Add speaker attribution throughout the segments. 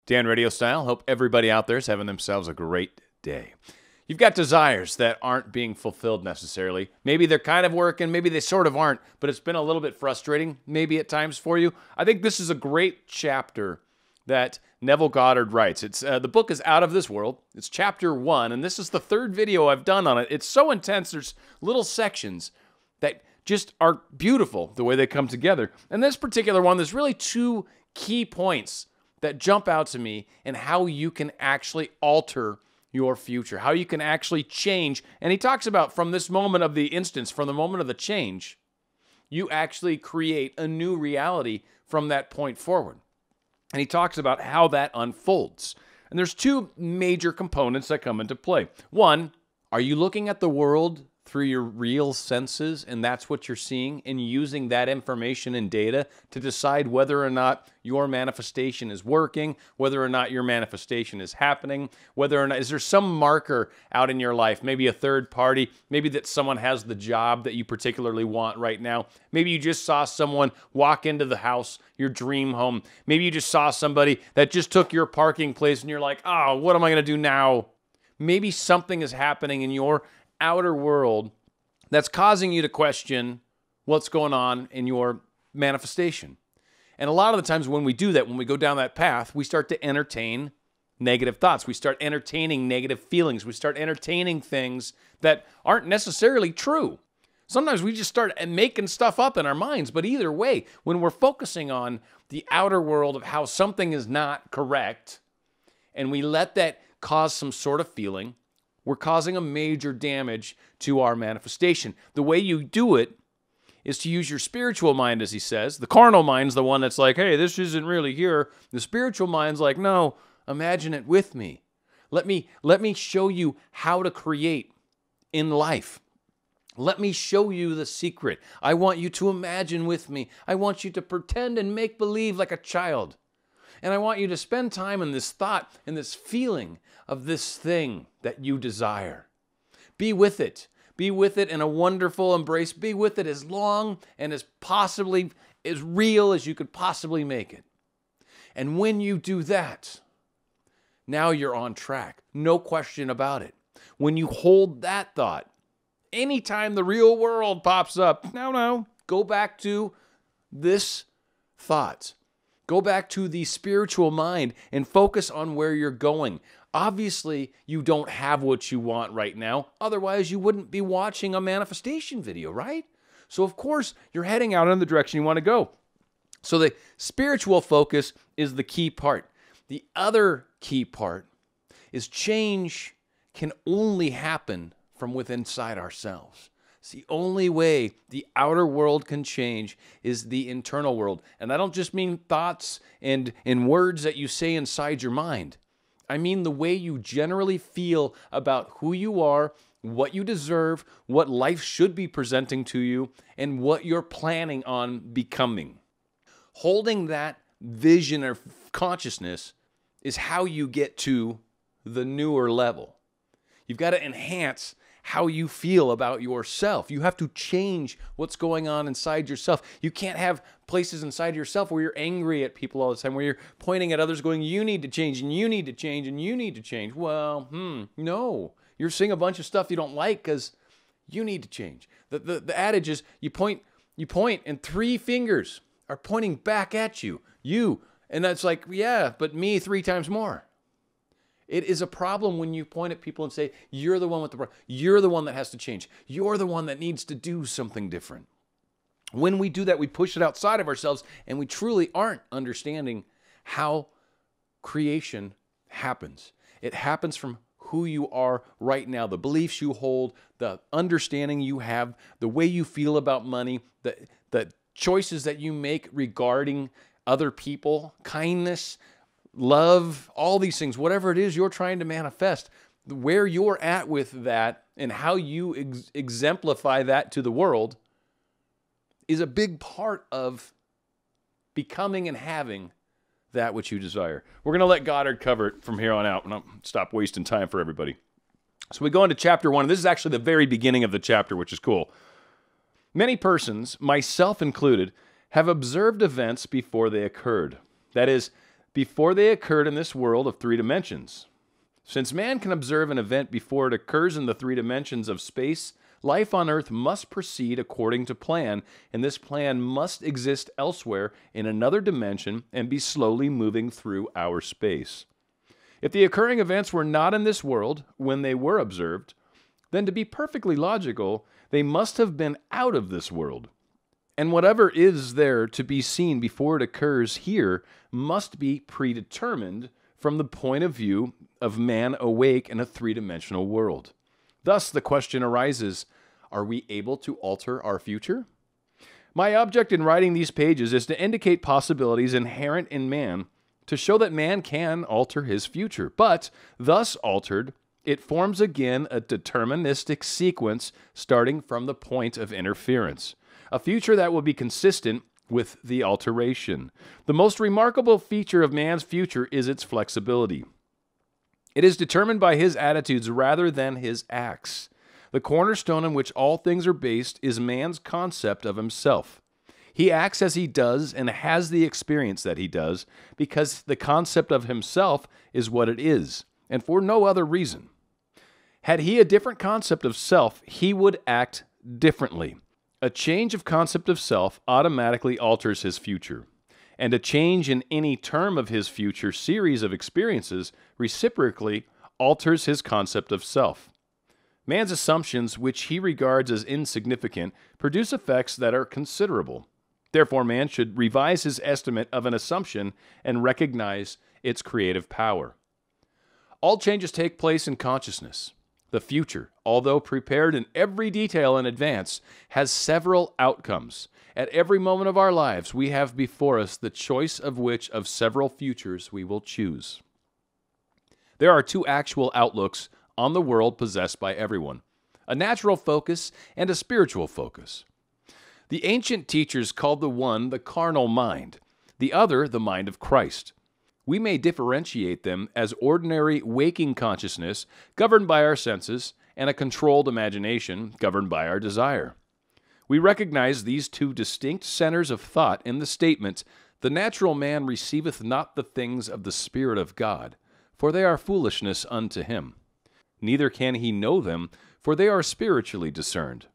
Speaker 1: Dan RadioStyle. Hope everybody out there is having themselves a great day. You've got desires that aren't being fulfilled necessarily. Maybe they're kind of working, maybe they sort of aren't, but it's been a little bit frustrating maybe at times for you. I think this is a great chapter that Neville Goddard writes. It's the book is Out of This World. It's chapter 1, and this is the third video I've done on it. It's so intense. There's little sections that just are beautiful the way they come together. And this particular one, there's really two key points that jump out to me and how you can actually alter your future, how you can actually change. And he talks about from this moment of the instance, from the moment of the change, you actually create a new reality from that point forward. And he talks about how that unfolds. And there's two major components that come into play. One, are you looking at the world through your real senses, and that's what you're seeing, and using that information and data to decide whether or not your manifestation is working, whether or not your manifestation is happening, whether or not, is there some marker out in your life, maybe a third party, maybe that someone has the job that you particularly want right now, maybe you just saw someone walk into the house, your dream home, maybe you just saw somebody that just took your parking place and you're like, oh, what am I going to do now? Maybe something is happening in your outer world that's causing you to question what's going on in your manifestation. And a lot of the times when we do that, when we go down that path, we start to entertain negative thoughts. We start entertaining negative feelings. We start entertaining things that aren't necessarily true. Sometimes we just start making stuff up in our minds. But either way, when we're focusing on the outer world of how something is not correct, and we let that cause some sort of feeling, we're causing a major damage to our manifestation. The way you do it is to use your spiritual mind, as he says. The carnal mind's the one that's like, hey, this isn't really here. The spiritual mind's like, no, imagine it with me. Let me show you how to create in life. Let me show you the secret. I want you to imagine with me. I want you to pretend and make believe like a child. And I want you to spend time in this thought and this feeling of this thing that you desire. Be with it. Be with it in a wonderful embrace. Be with it as long and as possibly as real as you could possibly make it. And when you do that, now you're on track. No question about it. When you hold that thought, anytime the real world pops up, no, go back to this thought. Go back to the spiritual mind and focus on where you're going. Obviously, you don't have what you want right now. Otherwise, you wouldn't be watching a manifestation video, right? So, of course, you're heading out in the direction you want to go. So the spiritual focus is the key part. The other key part is change can only happen from within inside ourselves. It's the only way the outer world can change is the internal world. And I don't just mean thoughts and words that you say inside your mind. I mean the way you generally feel about who you are, what you deserve, what life should be presenting to you, and what you're planning on becoming. Holding that vision or consciousness is how you get to the newer level. You've got to enhance how you feel about yourself. You have to change what's going on inside yourself. You can't have places inside yourself where you're angry at people all the time, where you're pointing at others going, you need to change, and you need to change, and you need to change. Well, no. You're seeing a bunch of stuff you don't like because you need to change. The adage is you point, and three fingers are pointing back at you. You. And that's like, yeah, but me 3 times more. It is a problem when you point at people and say, you're the one with the problem. You're the one that has to change. You're the one that needs to do something different. When we do that, we push it outside of ourselves, and we truly aren't understanding how creation happens. It happens from who you are right now, the beliefs you hold, the understanding you have, the way you feel about money, the choices that you make regarding other people, kindness, love, all these things, whatever it is you're trying to manifest, where you're at with that and how you exemplify that to the world is a big part of becoming and having that which you desire. We're going to let Goddard cover it from here on out, and I'll stop wasting time for everybody. So we go into chapter 1, and this is actually the very beginning of the chapter, which is cool. Many persons, myself included, have observed events before they occurred. That is, before they occurred in this world of 3 dimensions. Since man can observe an event before it occurs in the 3 dimensions of space, life on Earth must proceed according to plan, and this plan must exist elsewhere in another dimension and be slowly moving through our space. If the occurring events were not in this world when they were observed, then to be perfectly logical, they must have been out of this world. And whatever is there to be seen before it occurs here must be predetermined from the point of view of man awake in a 3-dimensional world. Thus, the question arises, are we able to alter our future? My object in writing these pages is to indicate possibilities inherent in man, to show that man can alter his future, but, thus altered, it forms again a deterministic sequence starting from the point of interference, a future that will be consistent with the alteration. The most remarkable feature of man's future is its flexibility. It is determined by his attitudes rather than his acts. The cornerstone on which all things are based is man's concept of himself. He acts as he does and has the experience that he does because the concept of himself is what it is, and for no other reason. Had he a different concept of self, he would act differently. A change of concept of self automatically alters his future, and a change in any term of his future series of experiences reciprocally alters his concept of self. Man's assumptions, which he regards as insignificant, produce effects that are considerable. Therefore, man should revise his estimate of an assumption and recognize its creative power. All changes take place in consciousness. The future, although prepared in every detail in advance, has several outcomes. At every moment of our lives, we have before us the choice of which of several futures we will choose. There are 2 actual outlooks on the world possessed by everyone, a natural focus and a spiritual focus. The ancient teachers called the one the carnal mind, the other the mind of Christ. We may differentiate them as ordinary waking consciousness governed by our senses and a controlled imagination governed by our desire. We recognize these 2 distinct centers of thought in the statement, "The natural man receiveth not the things of the Spirit of God, for they are foolishness unto him. Neither can he know them, for they are spiritually discerned."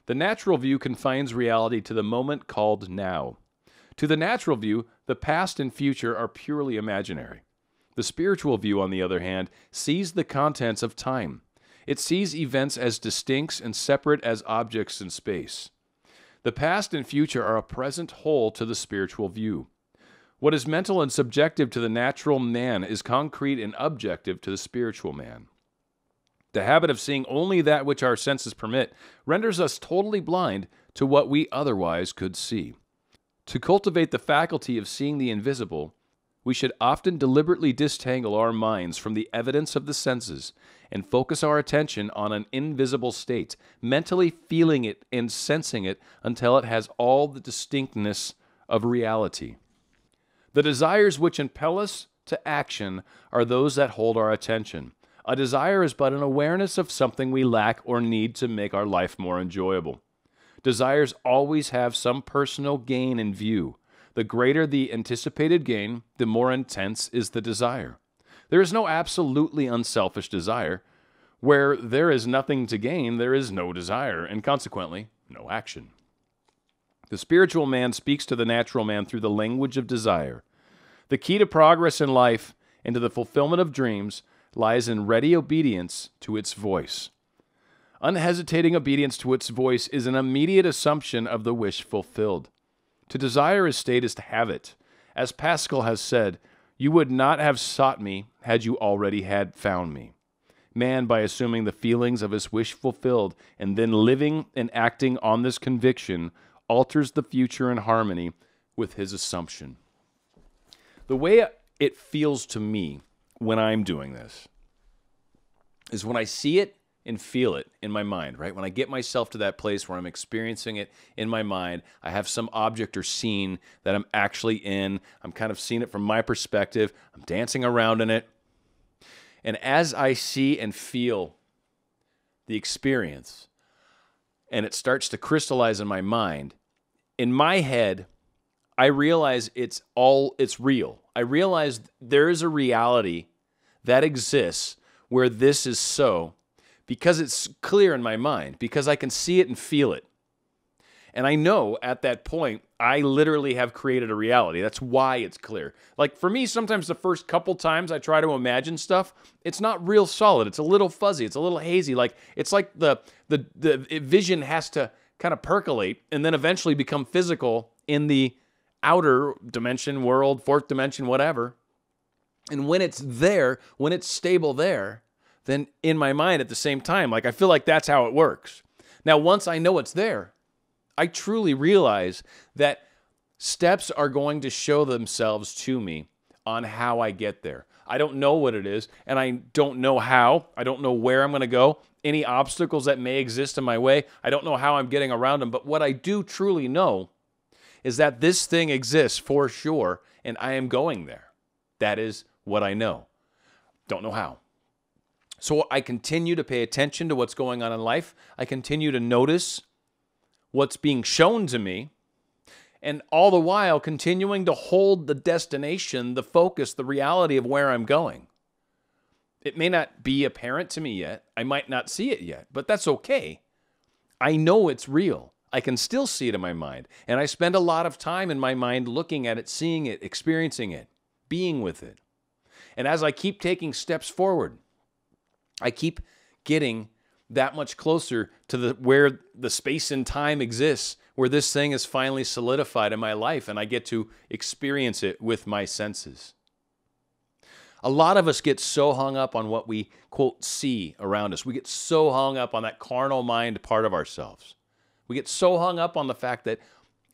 Speaker 1: The natural view confines reality to the moment called now. To the natural view, the past and future are purely imaginary. The spiritual view, on the other hand, sees the contents of time. It sees events as distinct and separate as objects in space. The past and future are a present whole to the spiritual view. What is mental and subjective to the natural man is concrete and objective to the spiritual man. The habit of seeing only that which our senses permit renders us totally blind to what we otherwise could see. To cultivate the faculty of seeing the invisible, we should often deliberately disentangle our minds from the evidence of the senses and focus our attention on an invisible state, mentally feeling it and sensing it until it has all the distinctness of reality. The desires which impel us to action are those that hold our attention. A desire is but an awareness of something we lack or need to make our life more enjoyable. Desires always have some personal gain in view. The greater the anticipated gain, the more intense is the desire. There is no absolutely unselfish desire. Where there is nothing to gain, there is no desire, and consequently, no action. The spiritual man speaks to the natural man through the language of desire. The key to progress in life and to the fulfillment of dreams lies in ready obedience to its voice. Unhesitating obedience to its voice is an immediate assumption of the wish fulfilled. To desire a state is to have it. As Pascal has said, "You would not have sought me had you already had found me." Man, by assuming the feelings of his wish fulfilled and then living and acting on this conviction, alters the future in harmony with his assumption. The way it feels to me when I'm doing this is when I see it and feel it in my mind, right? When I get myself to that place where I'm experiencing it in my mind, I have some object or scene that I'm actually in. I'm kind of seeing it from my perspective. I'm dancing around in it. And as I see and feel the experience, and it starts to crystallize in my head, I realize it's real. I realized there is a reality that exists where this is so because it's clear in my mind, because I can see it and feel it. And I know at that point, I literally have created a reality. That's why it's clear. Like for me, sometimes the first couple times I try to imagine stuff, it's not real solid. It's a little fuzzy. It's a little hazy. Like it's like the vision has to kind of percolate and then eventually become physical in the outer dimension, world, fourth dimension, whatever. And when it's there, when it's stable there, then in my mind at the same time, like I feel like that's how it works. Now, once I know it's there, I truly realize that steps are going to show themselves to me on how I get there. I don't know what it is, and I don't know how. I don't know where I'm going to go. Any obstacles that may exist in my way, I don't know how I'm getting around them. But what I do truly know is that this thing exists for sure, and I am going there. That is what I know. Don't know how. So I continue to pay attention to what's going on in life. I continue to notice what's being shown to me, and all the while continuing to hold the destination, the focus, the reality of where I'm going. It may not be apparent to me yet. I might not see it yet, but that's okay. I know it's real. I can still see it in my mind, and I spend a lot of time in my mind looking at it, seeing it, experiencing it, being with it. And as I keep taking steps forward, I keep getting that much closer to where the space and time exists, where this thing is finally solidified in my life and I get to experience it with my senses. A lot of us get so hung up on what we, quote, see around us. We get so hung up on that carnal mind part of ourselves. We get so hung up on the fact that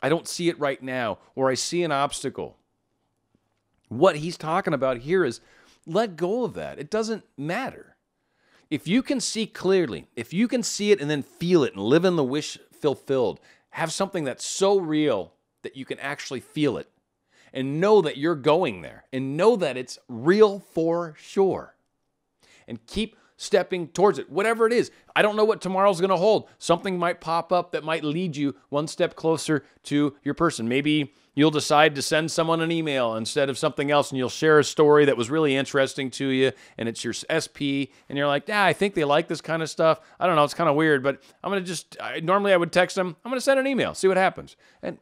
Speaker 1: I don't see it right now, or I see an obstacle. What he's talking about here is let go of that. It doesn't matter. If you can see clearly, if you can see it and then feel it and live in the wish fulfilled, have something that's so real that you can actually feel it and know that you're going there and know that it's real for sure and keep stepping towards it, whatever it is. I don't know what tomorrow's going to hold. Something might pop up that might lead you one step closer to your person. Maybe you'll decide to send someone an email instead of something else, and you'll share a story that was really interesting to you, and it's your SP, and you're like, I think they like this kind of stuff. I don't know, it's kind of weird, but I'm going to normally I would text them. I'm going to send an email, see what happens. And,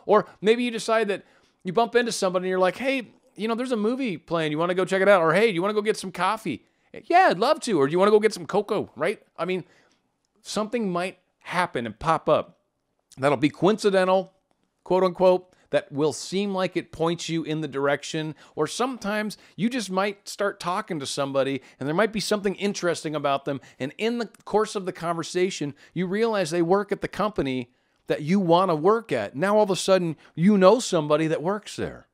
Speaker 1: or maybe you decide that you bump into somebody and you're like, hey, there's a movie playing. You want to go check it out? Or, hey, do you want to go get some coffee? Yeah, I'd love to. Or do you want to go get some cocoa, right? I mean, something might happen and pop up that'll be coincidental, quote unquote, that will seem like it points you in the direction. Or sometimes you just might start talking to somebody and there might be something interesting about them. And in the course of the conversation, you realize they work at the company that you want to work at. Now all of a sudden, you know somebody that works there.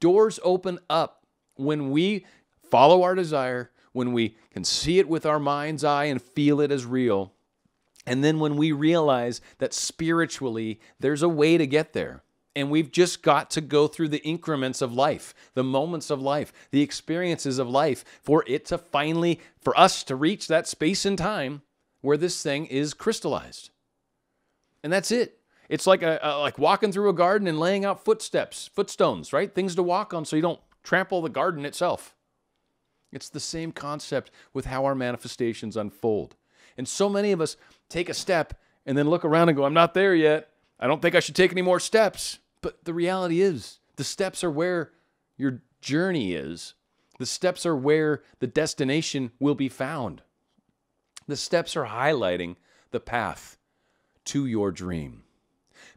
Speaker 1: Doors open up when we follow our desire, when we can see it with our mind's eye and feel it as real. And then when we realize that spiritually, there's a way to get there. And we've just got to go through the increments of life, the moments of life, the experiences of life for it to finally, for us to reach that space and time where this thing is crystallized. And that's it. It's like like walking through a garden and laying out footstones, right? Things to walk on so you don't trample the garden itself. It's the same concept with how our manifestations unfold. And so many of us take a step and then look around and go, I'm not there yet. I don't think I should take any more steps. But the reality is, the steps are where your journey is. The steps are where the destination will be found. The steps are highlighting the path to your dream.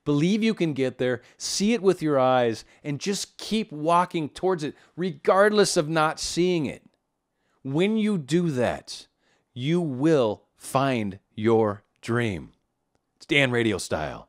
Speaker 1: Believe you can get there, see it with your eyes, and just keep walking towards it, regardless of not seeing it. When you do that, you will find your dream. It's Dan RadioStyle.